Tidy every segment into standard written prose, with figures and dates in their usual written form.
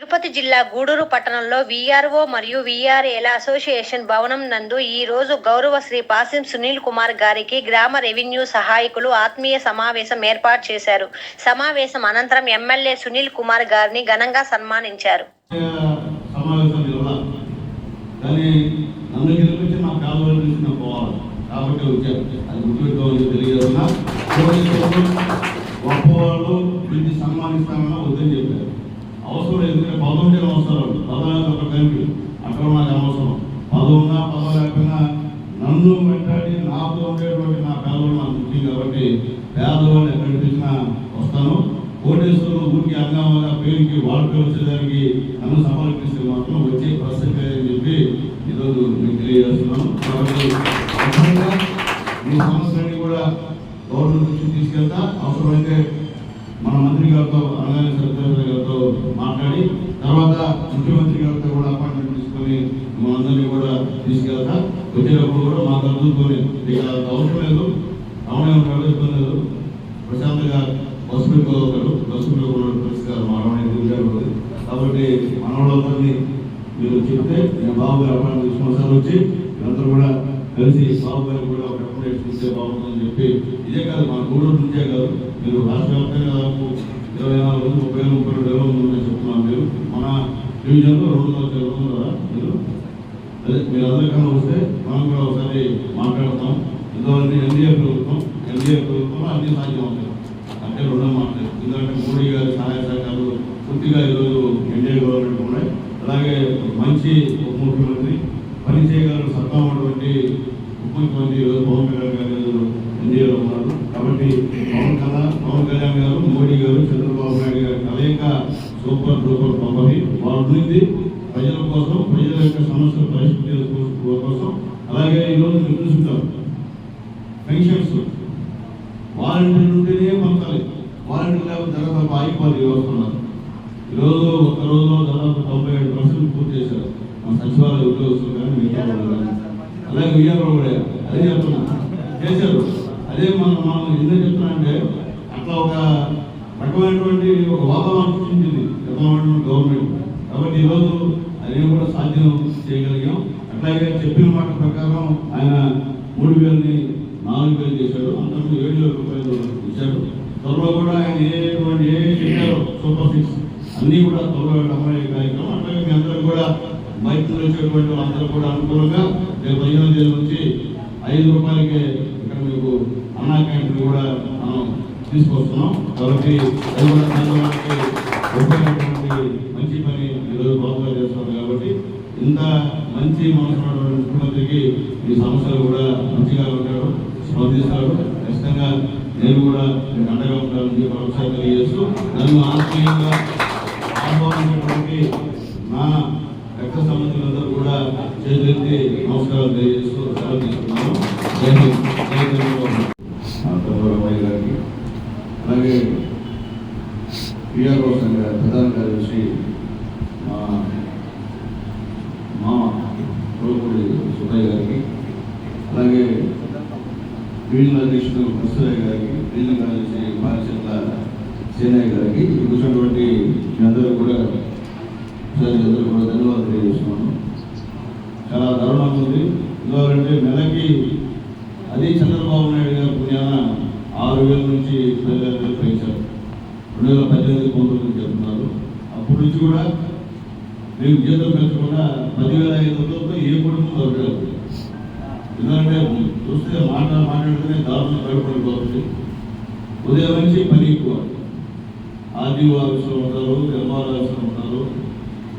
తిరుపతి జిల్లా గూడూరు పట్టణంలో వీఆర్ఓ మరియు వీఆర్ఏల అసోసియేషన్ భవనం నందు ఈ రోజు గౌరవ శ్రీ పాసిం సునీల్ కుమార్ గారికి గ్రామ రెవెన్యూ సహాయకులు ఆత్మీయ సమావేశం ఏర్పాటు చేశారు. సమావేశం అనంతరం ఎమ్మెల్యే సునీల్ కుమార్ గారిని ఘనంగా సన్మానించారు. అవసరం ఎందుకంటే పదం ఉంటే అవసరం పదవి ఒక కంటి అక్కడ నాకు అవసరం పదవి ఉన్నా పదవి లేకపోయినా నన్ను వెంటాడి నాతో ఉండేటువంటి నా పేదవాళ్ళు నాకు ముఖ్యం కాబట్టి పేదవాళ్ళు ఎక్కడికి తెచ్చినా వస్తాను. కోటేశ్వరులు ఊరికి అంగంగా పేరుకి వాడుకలు వచ్చేదానికి నన్ను సమర్పిస్తే మాత్రం వచ్చే ప్రసక్తి అని చెప్పి ఈరోజు మీకు తెలియజేస్తున్నాను. కాబట్టి ఈ సమస్యని కూడా గవర్నమెంట్ నుంచి తీసుకెళ్తా అవసరమైతే మన మంత్రి గారితో అనగానే సత్యనారాయణ గారితో మాట్లాడి తర్వాత ముఖ్యమంత్రి గారితో కూడా అపాయింట్మెంట్ తీసుకొని మనందరినీ కూడా తీసుకెళ్తా. వచ్చేటప్పుడు కూడా మాకు అందుకొని అవసరం లేదు రమణ ఇబ్బంది లేదు ప్రశాంతంగా బస్సు పెట్టుకోగలుగుతారు. బస్సు పెట్టుకోవడం పరిస్థితి మా రమణ తిరిగారు. కాబట్టి మనవాళ్ళందరినీ మీరు చెప్తే నేను బాబు గారు అపాయింట్మెంట్ తీసుకున్న సార్ వచ్చి మీరందరూ కూడా కలిసి బాబు గారికి కూడా ఒక రికమెండేషన్ ఇస్తే బాగుంటుందని చెప్పి ఇదే కాదు మన గూడూరు నుంచే కాదు మీరు రాష్ట్ర వ్యాప్తంగా దాదాపు 24 30,000 ఉందని చెప్తున్నాను. మీరు మన డివిజన్లో 200 కదా మీరు అదే మీరు అందరికన్నా వస్తే మనం కూడా ఒకసారి మాట్లాడతాం. ఇంతవరకు ఎన్డీఏ ప్రభుత్వంలో అన్ని సాధ్యం అవుతాయి అంటే 2 మాట్లాడు. ఎందుకంటే మోడీ గారి సహాయ సహకారాలు పూర్తిగా ఈరోజు ఎన్డీఏ గవర్నమెంట్ ఉన్నాయి. అలాగే మంచి ఉప ముఖ్యమంత్రి పని చేయగలరు సత్తా ఉన్నటువంటి ఉప ముఖ్యమంత్రి ఈరోజు పవన్ కళ్యాణ్ గారు ఎన్డీఏలో ఉన్నారు. కాబట్టి పవన్ కళ్యాణ్ గారు మోడీ గారు చంద్రబాబు నాయుడు గారి కలయిక సూపర్ డూపర్ పంపది వాళ్ళు ఉంది ప్రజల కోసం ప్రజల యొక్క సమస్యలు పరిష్కరించుకోవడం కోసం. అలాగే ఈరోజు మీరు చూసుకుంటారు పెన్షన్స్ వాలంటీర్ ఉంటేనే పంచాలి. వాలంటీర్ లేకపోతే దాదాపు ఆగిపోయి వస్తున్నారు. ఈరోజు ఒక్క రోజులో దాదాపు 97% పూర్తి చేశారు మన సచివాలయ ఉద్యోగస్తులు కానీ మిగతా కానీ. అలాగే విజయవాడ కూడా అదే చెప్తున్నా చేశారు. అదే మనం ఎందుకు చెప్తున్నా అంటే అట్లా ఒక రకమైనటువంటి ఒక వాతావరణం సృష్టించింది గవర్నమెంట్. కాబట్టి ఈరోజు అదే కూడా సాధ్యం చేయగలిగాం. అట్లాగే చెప్పిన మాట ప్రకారం ఆయన 3,000ని 4,000 చేశాడు. అంతకుముందు 7,000 రూపాయలు ఇచ్చాడు. త్వరలో కూడా ఆయన ఏ చెప్పారో సూపర్ 6 అన్నీ కూడా త్వరలో అమలయ్యే కార్యక్రమం. అట్లాగే మీ అందరూ కూడా బయటకు వచ్చేటువంటి వాళ్ళందరూ కూడా అనుకూలంగా రేపు 15వ తేదీ నుంచి 5 రూపాయలకే ఇక్కడ మీకు అన్నా క్యాంటీన్ కూడా మనం తీసుకొస్తున్నాం. కాబట్టి అది కూడా పేదవాళ్ళకి ఉపయోగపడేటువంటి మంచి పని ఈరోజు బాబుగా చేస్తున్నారు. కాబట్టి ఇంత మంచి మనసు ముఖ్యమంత్రికి ఈ సమస్యలు కూడా మంచిగా ఉంటాడు, స్పందిస్తాడు. ఖచ్చితంగా నేను కూడా మీకు అండగా ఉంటానని మరొకసారి తెలియజేస్తూ నన్ను ఆత్మీయంగా ఆహ్వానించినటువంటి నా రక్త సంబంధికులందరూ కూడా చేతులెత్తి నమస్కారాలు తెలియజేస్తూ సెలవు తీసుకున్నాను. చంద్రబాబు గారికి అలాగే పిఆర్ఓ సంఘ ప్రధాన కార్యదర్శి మా మామ కోలపూడి సుబ్బయ్య గారికి అలాగే డివిజనల్ అధ్యక్షుడు కృష్ణయ్య గారికి డివిజనల్ కార్యదర్శి పారిశెట్ల సేనయ్య గారికి కూర్చున్నటువంటి మీ అందరూ కూడా ధన్యవాదాలు తెలియజేస్తున్నాను. చాలా దారుణంగా ఉంది. ఎందుకంటే నెలకి అది చంద్రబాబు నాయుడు గారి పుణ్యాన 6,000 నుంచి 10,000 పెంచారు. 2018-19 చెప్తున్నారు. అప్పటి నుంచి కూడా మేము జీతం పెంచకుండా 10,500తో ఏ కుటుంబం దొరకలేదు. ఎందుకంటే చూస్తే మాట్లాడితేనే దారుణం భయపడిపోతుంది. ఉదయం నుంచి పని ఎక్కువ. ఆర్డీఓ ఆఫీసులో ఉంటారు, ఎంఆర్ ఆఫీసులో ఉంటారు.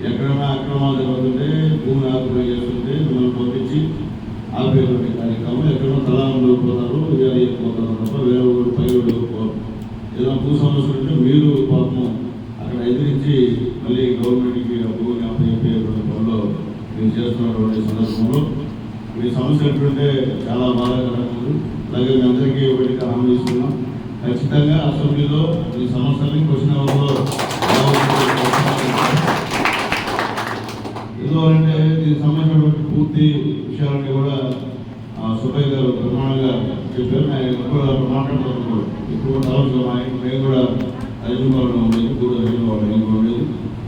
ఎక్కడైనా అక్రమాలు జరుగుతుంటే భూమిని ఆక్రమణ చేస్తుంటే మిమ్మల్ని పంపించి ఆపేటువంటి కార్యక్రమం. ఎక్కడో తలాలు పోతారు, వేరే పోతారు తప్ప వేరే ఊరు పై పోతారు. ఏదైనా భూ సమస్య ఉంటే మీరు పాపం అక్కడ ఎదిరించి మళ్ళీ గవర్నమెంట్కి భూమిని అప్పచెప్పేటువంటి పనిలో మీరు చేస్తున్నటువంటి సందర్భంలో మీ సమస్య ఎట్లుంటే చాలా బాధాకరంగా ఉంది. అలాగే మీ అందరికీ ఒకటి హామీ ఇస్తున్నాం. ఖచ్చితంగా అసెంబ్లీలో ఈ సమస్యల్ని క్వశ్చన్ అవర్లో ఎందుకంటే దీనికి సంబంధించినటువంటి పూర్తి విషయాలని కూడా సుబ్బయ్య గారు ప్రమాణంగా చెప్పారు. ఆయన కూడా మాట్లాడుతున్నారు. ఇప్పుడు కూడా ఆలోచన మేము కూడా హైదరాబాద్లో ఉండేది, కూడా హైదరాబాద్లో ఉండేది.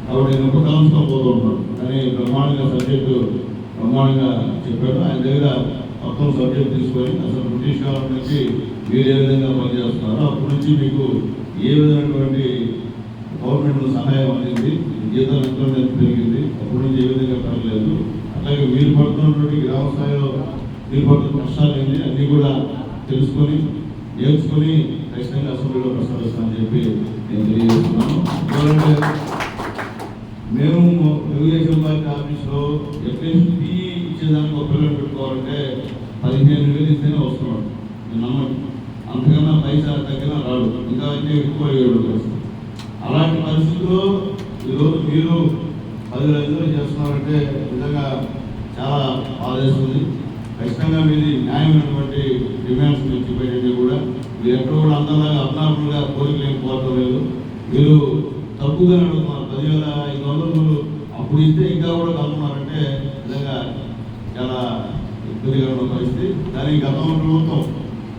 కాబట్టి నేను ఎప్పుడు కలుసుకోబోతూ ఉంటాను. కానీ బ్రహ్మాండంగా సబ్జెక్టు బ్రహ్మాండంగా చెప్పాడు. ఆయన దగ్గర మొత్తం సబ్జెక్ట్ తీసుకొని అసలు బ్రిటిష్ కాలం నుంచి మీరు ఏ విధంగా పనిచేస్తున్నారో అప్పటి నుంచి మీకు ఏ విధమైనటువంటి గవర్నమెంట్ సహాయం అందింది, జీతం ఎంతో పెరిగింది, అప్పటి నుంచి ఏ విధంగా పెరగలేదు, అట్లాగే మీరు పడుతున్నటువంటి గ్రామ స్థాయిలో మీరు పడుతున్న కష్టాలు ఏంటి అన్నీ కూడా తెలుసుకొని నేర్చుకొని ఖచ్చితంగా అసెంబ్లీలో ప్రస్తావిస్తామని చెప్పి నేను తెలియజేస్తున్నాను. ఎందుకంటే మేము తెలుగుదేశం పార్టీ ఆఫీస్లో అట్లీస్ట్ ఫీ ఇచ్చేదానికి ఒక పిల్లలు పెట్టుకోవాలంటే 15,000 ఇస్తేనే వస్తున్నాడు. నేను నమ్మను, అంతకన్నా పైసా తగ్గిన రాడు, ఇంకా అయితే ఎక్కువ పరిస్థితి. అలాంటి పరిస్థితుల్లో ఈరోజు మీరు 10,000 చేస్తున్నారంటే నిజంగా చాలా ఆదేశిస్తుంది. ఖచ్చితంగా మీది న్యాయమైనటువంటి డిమాండ్స్ చెప్పేటంటే కూడా మీరు ఎక్కడ కూడా అందరిలాగా అబ్నార్మల్గా కోరికలు ఏం పోవటం లేదు. మీరు తప్పుగా అడుగుతున్నారు. 10,500 అప్పుడు ఇస్తే ఇంకా కూడా కలుపుతున్నారంటే నిజంగా చాలా ఇబ్బందిగా ఉన్న పరిస్థితి. కానీ గతంలో ప్రభుత్వం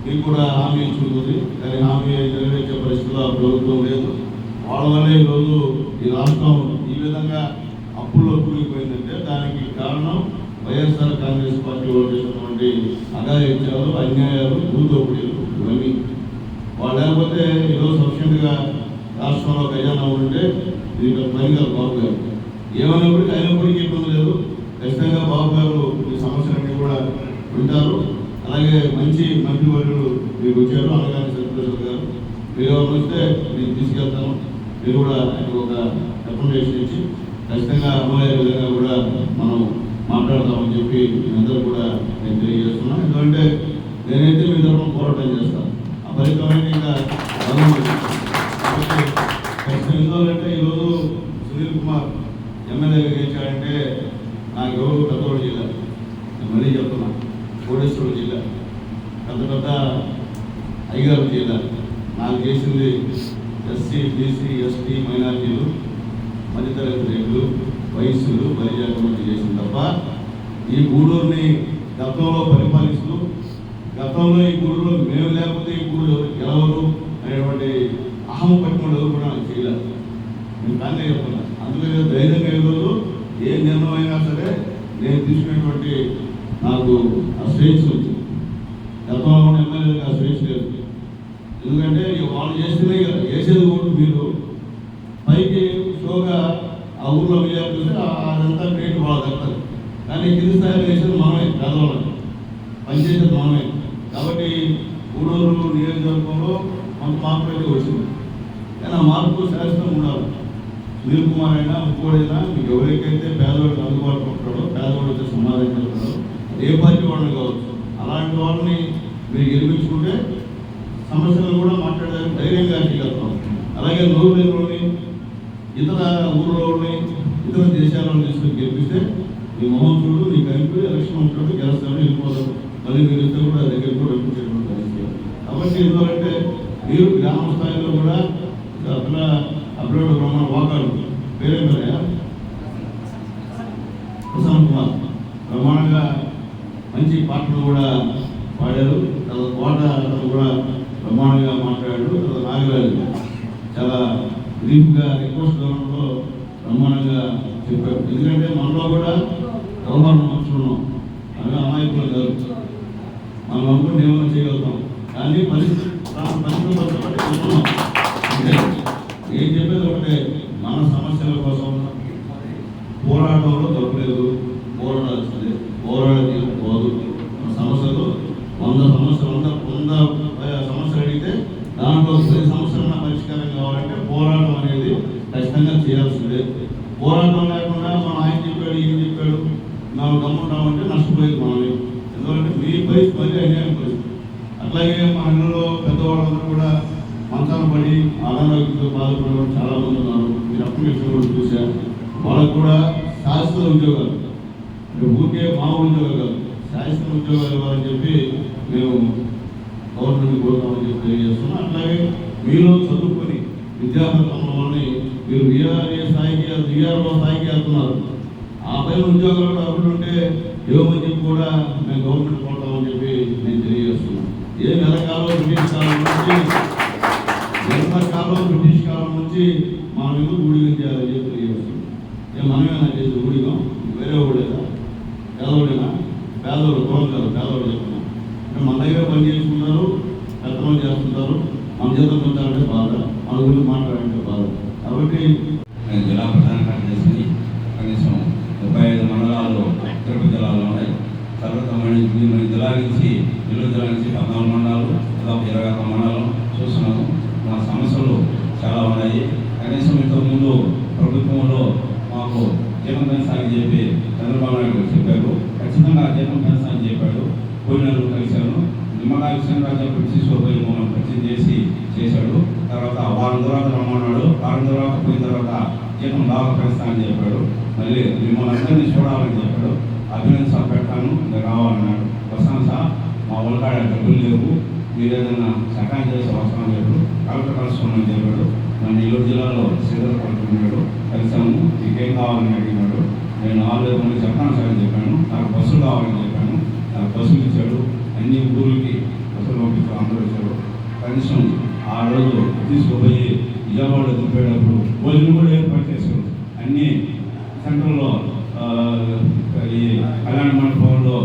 మీకు కూడా హామీ ఇచ్చుకుంటుంది, కానీ హామీ నెరవేర్చే పరిస్థితిలో ప్రభుత్వం లేదు. వాళ్ళ వల్లే ఈరోజు ఈ రాష్ట్రం ఈ విధంగా అప్పుల్లో కూలిపోయిందంటే దానికి కారణం వైఎస్ఆర్ కాంగ్రెస్ పార్టీ వాళ్ళు చేసినటువంటి అఘాయిత్యాలు, అన్యాయాలు, భూదోపిడీలు ఇవన్నీ. వాళ్ళు లేకపోతే ఈరోజు సఫిషియెంట్గా రాష్ట్రంలో ఖజానా ఉంటే ఇది పనిగా బాబు గారు ఏమైనప్పటికీ అయినప్పటికీ ఇబ్బంది లేదు. ఖచ్చితంగా బాబు గారు ఈ సమస్యలన్నీ కూడా వింటారు. అలాగే మంచి మంత్రివర్యులు మీకు వచ్చారు, అనగానే సత్యప్రసాద్ గారు. మీరు ఎవరు వస్తే నేను తీసుకెళ్తాను. మీరు కూడా ఆయనకు ఒక రికమెండేషన్ ఇచ్చి ఖచ్చితంగా అమలయ్యే విధంగా కూడా మనం మాట్లాడతామని చెప్పి అందరూ కూడా నేను తెలియజేస్తున్నాను. ఎందుకంటే నేనైతే మీ తరఫున పోరాటం చేస్తాను. ఆ ఫలితమైన ఇంకా ఎందుకంటే ఈరోజు సునీల్ కుమార్ ఎమ్మెల్యేగా గెలిచాడంటే నాకు ఎవరు పెద్దవాడు జిల్లా, నేను మళ్ళీ చెప్తున్నా, కోటేశ్వరం జిల్లా, పెద్ద పెద్ద అయ్యగారు జిల్లా. నాకు చేసింది ఎస్సీ, బీసీ, ఎస్టీ, మైనార్టీలు, మధ్యతరగతి రేట్లు, వయస్సులు, బలిజాతి చేసింది తప్ప ఈ గూడూరుని గతంలో పరిపాలిస్తూ గతంలో ఈ గూడూరులో మేము లేకపోతే ఈ గూడూరు గెలవరు అనేటువంటి అహం పట్టుకుని కూడా నాకు చేయలేదు. నేను కానీ చెప్తున్నా. అందుకని ధైర్యంగా ఈరోజు ఏ నిర్ణయం అయినా సరే నేను తీసుకునేటువంటి నాకు ఆ స్వేచ్ఛ వచ్చింది. గతంలో ఎమ్మెల్యేలకు ఆ స్వేచ్ఛ లేదు. ఎందుకంటే వాళ్ళు చేస్తేనే కదా వేసేది కూడా మీరు పైకి షోగా ఆ ఊళ్ళో వేయాలి చూస్తే అదంతా క్రెడిట్ వాళ్ళు దక్కుతుంది. కానీ కింది స్థాయిలో వేసేది మనమే, పేదవాళ్ళకి పనిచేసేది మనమే. కాబట్టి గూడూరు నియోజకవర్గంలో కొంత మార్పు అయితే వచ్చింది. కానీ ఆ మార్పు శాశ్వతంగా ఉండాలి. సునీల్ కుమార్ అయినా ఇంకోడైనా మీకు ఎవరికైతే పేదవాడికి అందుబాటులో ఉంటాడో, పేదవాడితో సమాధానిస్తాడో, ఏ పార్టీ వాళ్ళని కావచ్చు, అలాంటి వాళ్ళని మీరు గెలిపించుకుంటే సమస్యలు కూడా మాట్లాడడానికి ధైర్యంగా చేయగలుగుతాం. అలాగే నూరులోని ఇతర ఊళ్ళోని ఇతర దేశాలను తీసుకుని గెలిపిస్తే మీ మొహం చూడు, నీ కలిపి ఎలక్షన్ ఉంటాడు, గెలుస్తాడు, వెళ్ళిపోతాడు, మళ్ళీ మీరు ఇస్తే కూడా దగ్గర కూడా రప్పించేటువంటి పరిస్థితి. కాబట్టి ఎందుకంటే మీరు గ్రామ స్థాయిలో కూడా అప్లోడ్ బ్రహ్మాండ వాకాడు పేరే పేరయ్యా ప్రశాంత్ కుమార్ బ్రహ్మాండంగా మంచి పాటలు కూడా పాడారు. కోట కూడా బ్రహ్మాండంగా మాట్లాడాడు. నాగరాజు చాలా బ్రీఫ్గా రిక్వెస్ట్ గవర్నమెంట్లో బ్రహ్మాండంగా చెప్పారు. ఎందుకంటే మనలో కూడా వ్యవహారం మర్చుకున్నాం, అనగా అమాయకులు కాదు. మనం అనుకుంటే ఏమైనా చేయగలుగుతాం, కానీ పరిస్థితులు అంటే ఏం చెప్పేది ఒకటే, మన సమస్యల కోసం పోరాటంలో తప్పలేదు, పోరాడాల్సిందే, పోరాడేది పోదు. మన సమస్యలు 100 సమస్యలు అడిగితే దాంట్లో 10 సమస్యల పరిష్కారం కావాలంటే పోరాటం అనేది ఖచ్చితంగా చేయాల్సిందే. పోరాటం లేకుండా మనం ఆయన చెప్పాడు, ఈయన చెప్పాడు, మనం గమ్ముంటామంటే నష్టపోయేది మనమే. ఎందుకంటే మీ పరిస్థితి మళ్ళీ అన్యాయం పరిస్థితి. అట్లాగే మన ఇళ్ళలో పెద్దవాళ్ళందరూ కూడా మంచాలు పడి అనారోగ్యంతో బాధపడే చాలా మంది ఉన్నారు. మీరు అప్లికేషన్ కూడా చూశారు. వాళ్ళకు కూడా శాశ్వత ఉద్యోగాలు, ఊరికే మామూలు ఉద్యోగాలు కాదు, శాశ్వత ఉద్యోగాలు ఇవ్వాలని చెప్పి మేము గవర్నమెంట్ కోరుతామని చెప్పి తెలియజేస్తున్నాం. అట్లాగే మీలో చదువుకొని విద్యాపరంలోని మీరు విఆర్ఏ స్థాయికి విఆర్ఓ స్థాయికి వెళ్తున్నారు. ఆ పైన ఉద్యోగాలు కూడా అభివృద్ధి ఉంటే ఇవ్వమని చెప్పి కూడా మేము గవర్నమెంట్ కోరుతామని చెప్పి నేను తెలియజేస్తున్నాను. ఏ నెలకాలం బ్రిటిష్ కాలం నుంచి మనం ఎందుకు గుడి చేయాలని చెప్పి తెలియజేస్తున్నాం. మనమేనా చేసి ఊడిగా వేరే ఊడేదా పేదోడేనా పేదోడు కులం కాదు పేదోడు చెప్తున్నా అంటే మన దగ్గర పని చేసుకున్నారు పెద్దలు చేస్తుంటారు మన జీతం పెంచాలంటే బాధ మన గురించి మాట్లాడాలంటే బాధ కాబట్టి నేను జిల్లా ప్రధాన కార్యదర్శిని కనీసం 35 మండలాలు తిరుపతి జిల్లాలో ఉన్నాయి. తర్వాత మన జిల్లా నుంచి నెల్లూరు జిల్లా నుంచి 14 మండలాలు దాదాపు 21 మండలం చూస్తున్నాము. మా సమస్యలు చాలా ఉన్నాయి. కనీసం ఇంతకుముందు ప్రభుత్వంలో మాకు జీతం పెంచాలని చెప్పి చంద్రబాబు నాయుడు చెప్పారు. ఖచ్చితంగా జీతం పెంచాలని చెప్పాడు. పోయినలు కలిశాను. నిమ్మకాయ విషయంగా తీసుకోపోయి మమ్మల్ని పరిచయం చేశాడు. తర్వాత వారం తర్వాత రమ్మన్నాడు. వారం తర్వాత పోయిన తర్వాత జీతం బాగా పెంచుతానని చెప్పాడు. మళ్ళీ మిమ్మల్ని అందరినీ చూడాలని చెప్పాడు. అభినందన పెడతాను ఇంకా రావాలన్నాడు. వస్తాను సార్, మా ఒళ్ళకాడ డబ్బులు లేవు, మీరు ఏదైనా సహాయం చేసే వస్తామని చెప్పాడు. కలెక్టర్ కలుసుకోమని చెప్పాడు. మన నెల్లూరు జిల్లాలో శ్రీధర్ కలుపుకున్నాడు. కలిసాము. ఇంకేం కావాలని అడిగినాడు. నేను 4 మంది చెప్తాను సార్ అని చెప్పాను. నాకు బస్సులు కావాలని చెప్పాను. నాకు బస్సులు ఇచ్చాడు. అన్ని ఊరికి బస్సులు పంపించారు. అందరూ వచ్చారు. కనీసం ఆ రోజు తీసుకుపోయి విజయవాడలో దింపేటప్పుడు భోజనం కూడా ఏర్పాటు చేశారు. అన్ని సెంటర్లో ఈ కళ్యాణ మండపంలో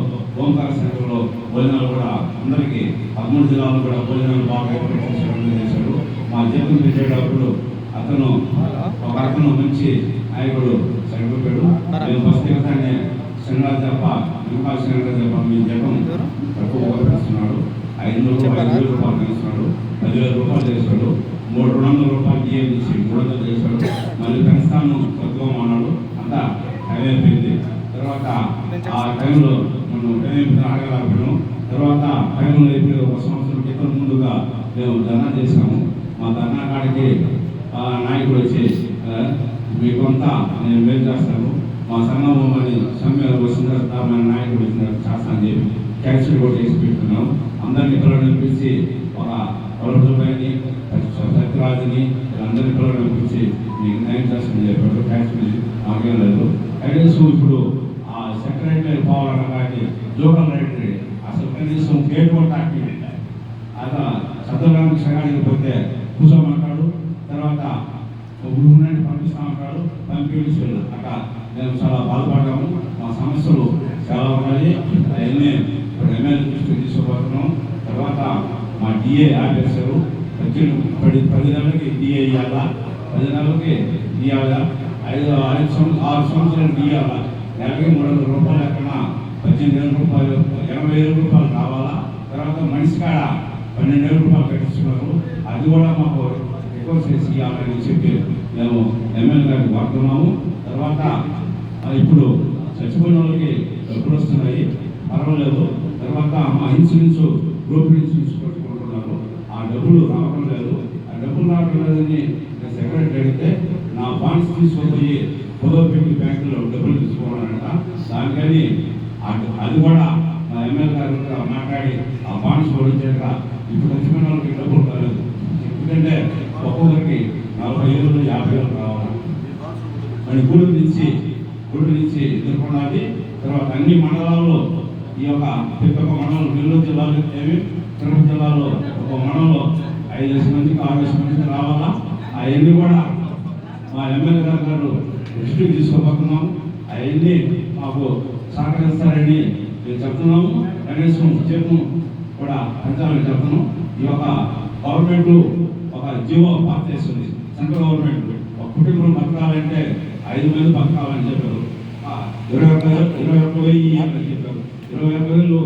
ఓంకార సెంటర్లో భోజనాలు కూడా అందరికీ 13 జిల్లాలు కూడా భోజనాలు బాగా ఏర్పాటు చేశాడు. మా జీతం పెట్టేటప్పుడు ఒక అతను మంచి నాయకుడు చనిపోయాడు. మేము ఫస్ట్ దిగతానే శనివారం తప్ప నిమ్మకాయ శనివారం తప్ప మీ జీతం తక్కువ పెంచుతున్నాడు. 500 రూపాయలు పెంచుతున్నాడు. 10,000 రూపాయలు చేశాడు. 300 రూపాయలు డిఏ ఇచ్చి 300 చేశాడు. మళ్ళీ పెంచుతాను తక్కువ అన్నాడు. అంతా టైం అయిపోయింది. తర్వాత ఆ టైంలో మనం అడగలేకపోయాము. తర్వాత టైంలో అయిపోయి 1 సంవత్సరం క్రితం ముందుగా మేము ధర్నా చేసాము. మా ధర్నా కాడికి నాయకుడు వచ్చి మీకంతా నేను మేలు చేస్తాను, మా సంఘం అని సమ్మె వచ్చిన తర్వాత మన నాయకుడు వచ్చిన చేస్తానని చెప్పి క్యాన్సిల్ కూడా చేసి పెట్టుకున్నాం. అందరినీ పిల్లలు పిలిచి ఒక ప్రభుత్వాన్ని సత్యరాజుని అందరినీ పిల్లలు పిలిచి మీకు న్యాయం చేస్తామని చెప్పాడు. క్యాన్సిల్ నాకేం లేదు. కనీసం ఇప్పుడు ఆ సెక్రటరీ పోవాలన్నా కానీ జోకల్ రైటరీ అసలు కనీసం గేట్ కూడా తాకి అలా చదవడానికి సగానికి పోతే కూర్చోమంటాడు. తర్వాత ఊరిని పంపిస్తామంటాడు. పంపించాడు. అట్లా మేము చాలా బాధపడ్డాము. మా సమస్యలు చాలా ఉన్నాయి. అవన్నీ ఇప్పుడు ఎమ్మెల్యే దృష్టికి తీసుకుపోతున్నాం. తర్వాత మా డిఏ ఆపేశారు. 10 నెలలకి డిఏ ఇవ్వాలా, 10 నెలలకి ఇవ్వాలా, 6 సంవత్సరాలు ఇవ్వాలా. నెలకి 300 రూపాయలు ఎక్కడ 18,000 రూపాయలు 80,000 రూపాయలు కావాలా. తర్వాత మనిషి కాడ 12,000 రూపాయలు కట్టిస్తున్నారు. అది కూడా మాకు రిక్వెస్ట్ చేసి ఇవ్వాలని చెప్పి మేము ఎమ్మెల్యే గారికి వాడుతున్నాము. తర్వాత ఇప్పుడు చచ్చిపోయిన వాళ్ళకి డబ్బులు వస్తున్నాయి, పర్వాలేదు. తర్వాత మా ఇన్సూరెన్స్ గ్రూప్ ఇన్సూరెన్స్ పెట్టుకుంటున్నారు. ఆ డబ్బులు రావడం లేదు. ఆ డబ్బులు రావడం లేదని సెక్రటరీ అడిగితే నా బాండ్స్ తీసుకుపోయి పొదవపెట్టి బ్యాంకులో డబ్బులు తీసుకోవాలంట. దానికని అది కూడా మా ఎమ్మెల్యే గారు మాట్లాడి ఆ బాండ్స్ ఓడించాక ఇప్పుడు చచ్చిపోయిన వాళ్ళకి డబ్బులు కాలేదు. ఎందుకంటే ఒక్కొక్కరికి 40,000 50,000 రావాలి. మరి గుడి నుంచి ఎదుర్కొన్నది. తర్వాత అన్ని మండలాల్లో ఈ యొక్క ప్రతి ఒక్క మండలం నెల్లూరు జిల్లాలో ఏమి తిరుపతి జిల్లాలో ఒక మండలంలో 5 మందికి 6 మందికి రావాలా. అవన్నీ కూడా మా ఎమ్మెల్యే గారు దృష్టికి తీసుకోబోతున్నాము. అవన్నీ మాకు సహకరిస్తారని మేము చెప్తున్నాము. కనీసం జీతం కూడా పెంచాలని చెప్తున్నాం. ఈ యొక్క గవర్నమెంట్ ఒక జీవో పాస్ చేస్తుంది. సెంట్రల్ గవర్నమెంట్ ఒక కుటుంబం బతకాలంటే 5 మంది బతకాలని చెప్పారు. 21,000 అని చెప్పారు. 21,000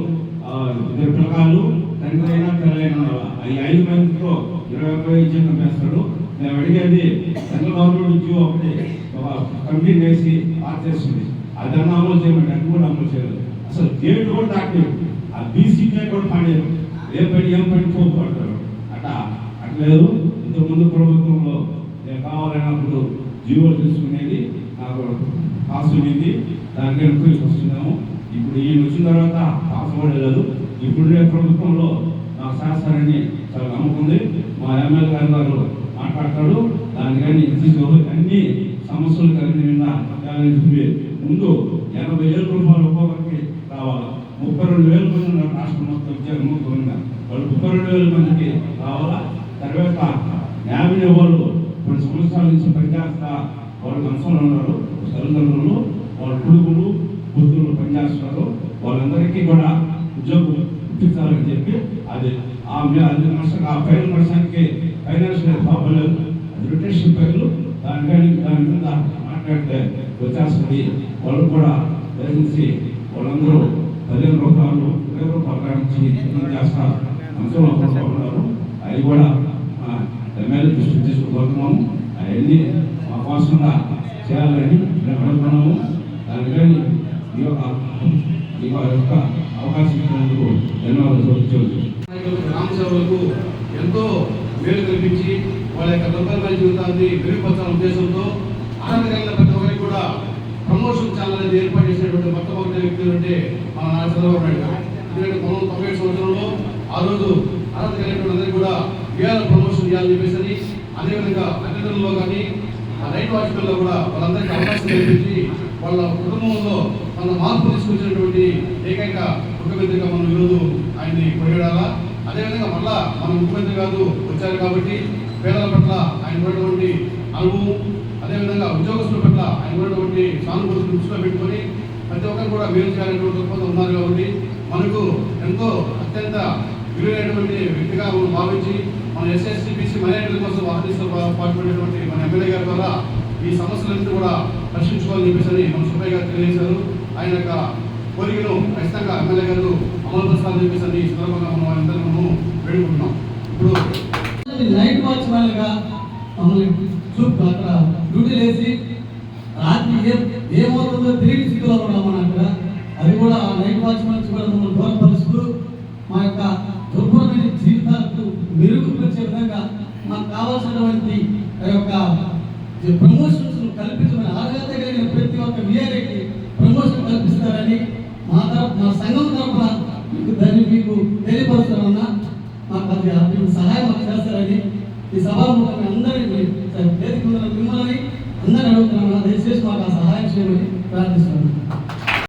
ఇద్దరు పిల్లకాయలు తండ్రి అయినా పిల్లలైనా ఈ 5 మందితో 21,000 జీతం పెంచుతాడు. మేము అడిగేది సెంట్రల్ గవర్నమెంట్ జీవో ఒకటి ఒక కమిటీ వేసి పాస్ చేస్తుంది. అదన్నా అమలు చేయమంటే అది కూడా అమలు చేయలేదు. అసలు గేట్ కూడా దాటలేదు. ఆ బీసీకే కూడా పడలేదు. ఏం పని పోతాడు అట్లేదు. ఇంతకుముందు ప్రభుత్వంలో నేను కావాలన్నప్పుడు జీవోలు తీసుకునేది నాకు పాస్ ఉండేది. దానికి ఎంక్వైరీ వస్తున్నాము. ఇప్పుడు ఈయన వచ్చిన తర్వాత పాస్ అవ్వలేదు. ఇప్పుడునే ప్రభుత్వంలో నాకు శాస్త్రాన్ని చాలా నమ్మకుంది. మా ఎమ్మెల్యే గారు మాట్లాడతాడు. దానికని తీసుకోవాలి. అన్ని సమస్యలు కలిగి ముందు 80,000 రూపాయలు ఒక్కొక్కరికి రావాలి. 32,000 మంది ఉన్నారు రాష్ట్రం మొత్తం ఉద్యోగంగా. వాళ్ళు 32,000 మందికి రావాలా. తర్వాత 50 వాళ్ళు కొన్ని సంవత్సరాల నుంచి పనిచేస్తా వాళ్ళు మనసులో ఉన్నారు. తల్లిదండ్రులు వాళ్ళ కొడుకులు కూతురు పనిచేస్తున్నారు, వాళ్ళందరికీ కూడా ఉద్యోగం ఇప్పించాలని చెప్పి అది ఆ 5% ఫైనాన్షియల్ ప్రాబ్లం లేదు, అది రొటేషన్ పేర్లు దాని మీద మాట్లాడితే వచ్చేస్తుంది. వాళ్ళు కూడా దయచేసి వాళ్ళందరూ 15 రూపాయలు 20 రూపాయల నుంచి చేస్తారు అంశంలో ఉన్నారు. అవి కూడా ఎమ్మెల్యే దృష్టి తీసుకుపోతున్నాము. అవన్నీ మా కోసంగా చేయాలని మేము అడుగుతున్నాము. దానికని ఈ యొక్క అవకాశం ఇచ్చినందుకు ధన్యవాదాలు. గ్రామ సేవలకు ఎంతో మేలు కల్పించి వాళ్ళ యొక్క దుర్భరమైన జీవితాన్ని మెరుగుపరచాలనే ఉద్దేశంతో ఆనంద కలిగిన ప్రతి ఒక్కరికి కూడా ప్రమోషన్ ఛానల్ అనేది ఏర్పాటు చేసినటువంటి మొట్టమొదటి వ్యక్తులు అంటే మన నారా చంద్రబాబు నాయుడు గారు. ఎందుకంటే 1997 సంవత్సరంలో ఆ రోజు ఆనంద కలిగినటువంటి అందరికీ కూడా ఇవాళ ప్రమోషన్ ఇవ్వాలని చెప్పేసి, అదేవిధంగా అటెండర్లో కానీ రైట్ వాచ్మెన్లో కూడా వాళ్ళందరికీ అవకాశం కల్పించి వాళ్ళ కుటుంబంలో మన మార్పు తీసుకొచ్చినటువంటి ఏకైక ముఖ్యమంత్రిగా మనం ఈరోజు ఆయన్ని కొనియాడాలా. అదేవిధంగా మళ్ళా మన ముఖ్యమంత్రి కాదు వచ్చారు కాబట్టి పేదల పట్ల ఆయన ఉన్నటువంటి అనుభవం, అదేవిధంగా ఉద్యోగస్తుల పట్ల ఆయన ఉన్నటువంటి సానుభూతిని దృష్టిలో పెట్టుకొని ప్రతి ఒక్కరు కూడా మేలు చేయాలనేటువంటి దృక్పథం ఉన్నారు కాబట్టి మనకు ఎంతో అత్యంత విలువైనటువంటి వ్యక్తిగా మనం భావించి మన ఎస్ఎస్సీ బీసీ మైనారిటీల కోసం వాహనీస్తూ పాటుపడినటువంటి మన ఎమ్మెల్యే గారి ద్వారా ఈ సమస్యలన్నీ కూడా పరిశీలించుకోవాలని చెప్పేసి మన సుబ్బయ్య గారు తెలియజేశారు. ఆయన యొక్క కోరికను ఖచ్చితంగా ఎమ్మెల్యే గారు అమలు పరచాలని చెప్పేసి ఈ సందర్భంగా మనం అందరూ మనము వేడుకుంటున్నాం. ఇప్పుడు నైట్ వాచ్ మ్యాన్గా మమ్మల్ని అక్కడ డ్యూటీలు వేసి రాత్రి ఏమవుతుందో తెలియని స్థితిలో ఉన్నాము అక్కడ. అది కూడా నైట్ వాచ్ మ్యాన్స్ కూడా మమ్మల్ని దూరపరుస్తూ మా యొక్క దుర్భరమైన జీవితాలకు మెరుగుపరిచే విధంగా మాకు కావాల్సినటువంటి యొక్క ప్రమోషన్స్ కల్పించమని అర్హత కలిగిన ప్రతి ఒక్క విఆర్ఏకి ప్రమోషన్ కల్పిస్తారని మా సంఘం తరఫున మీకు తెలియపరుస్తామన్నా. మాకు అది సహాయం చేస్తారని ఈ సభాముఖంగా అందరినీ వేదిక మిమ్మల్ని అందరినీ అడుగుతున్నామన్నా. దయచేసి మాకు ఆ సహాయం చేయమని ప్రార్థిస్తున్నాను.